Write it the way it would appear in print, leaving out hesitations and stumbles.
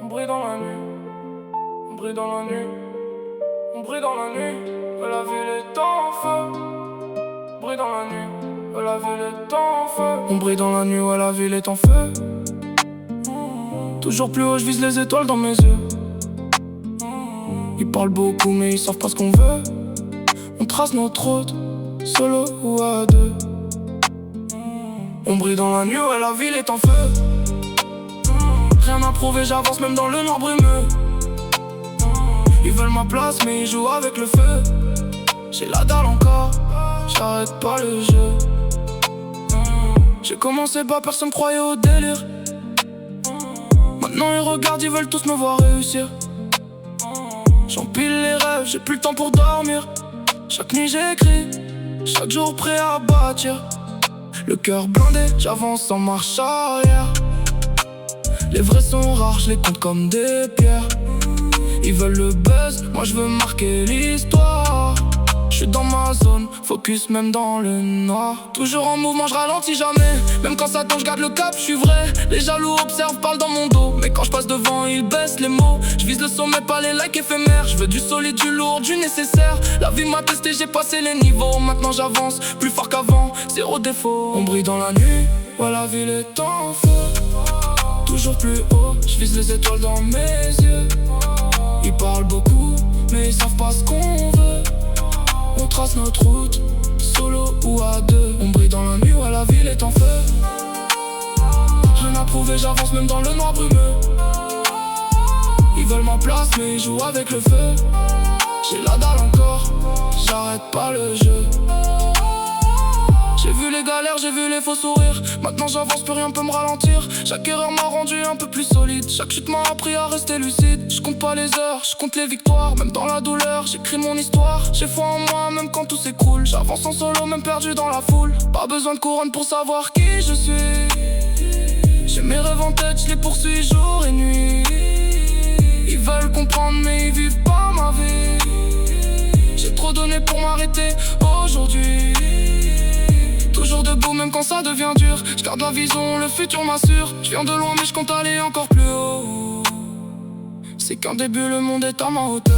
On brille dans la nuit, on brille dans la nuit, on brille dans la nuit, la ville est en feu. On brille dans la nuit, la ville est en feu. On brille dans la nuit, ouais, la ville est en feu. Toujours plus haut, je vise les étoiles dans mes yeux. Ils parlent beaucoup mais ils savent pas ce qu'on veut. On trace notre route, solo ou à deux. On brille dans la nuit, ouais, la ville est en feu. Rien à prouver, j'avance même dans le noir brumeux. Ils veulent ma place mais ils jouent avec le feu. J'ai la dalle encore, j'arrête pas le jeu. J'ai commencé bas, personne croyait au délire. Maintenant ils regardent, ils veulent tous me voir réussir. J'empile les rêves, j'ai plus le temps pour dormir. Chaque nuit j'écris, chaque jour prêt à bâtir. Le cœur blindé, j'avance en marche arrière. Les vrais sont rares, je les compte comme des pierres. Ils veulent le buzz, moi je veux marquer l'histoire. Je suis dans ma zone, focus même dans le noir. Toujours en mouvement, je ralentis jamais. Même quand ça tombe, je garde le cap, je suis vrai. Les jaloux observent, parlent dans mon dos. Mais quand je passe devant, ils baissent les mots. Je vise le sommet, pas les likes éphémères. Je veux du solide, du lourd, du nécessaire. La vie m'a testé, j'ai passé les niveaux. Maintenant j'avance, plus fort qu'avant, zéro défaut. On brille dans la nuit, ouais, la ville est en feu. Toujours plus haut, je vise les étoiles dans mes yeux. Ils parlent beaucoup, mais ils savent pas ce qu'on veut. On trace notre route, solo ou à deux. On brille dans la nuit, ouais, la ville est en feu. Rien à prouver, j'avance même dans le noir brumeux. Ils veulent ma place mais ils jouent avec le feu. J'ai la dalle encore, j'arrête pas le jeu. J'ai vu les galères, j'ai vu les faux sourires. Maintenant j'avance, plus rien peut me ralentir. Chaque erreur m'a rendu un peu plus solide. Chaque chute m'a appris à rester lucide. Je compte pas les heures, je compte les victoires. Même dans la douleur, j'écris mon histoire. J'ai foi en moi, même quand tout s'écroule. J'avance en solo, même perdu dans la foule. Pas besoin de couronne pour savoir qui je suis. J'ai mes rêves en tête, je les poursuis jour et nuit. Ils veulent comprendre mais ils vivent pas ma vie. J'ai trop donné pour m'arrêter aujourd'hui. Toujours debout même quand ça devient dur. Je garde la vision, le futur m'assure. Je viens de loin mais je compte aller encore plus haut. C'est qu'un début, le monde est à ma hauteur.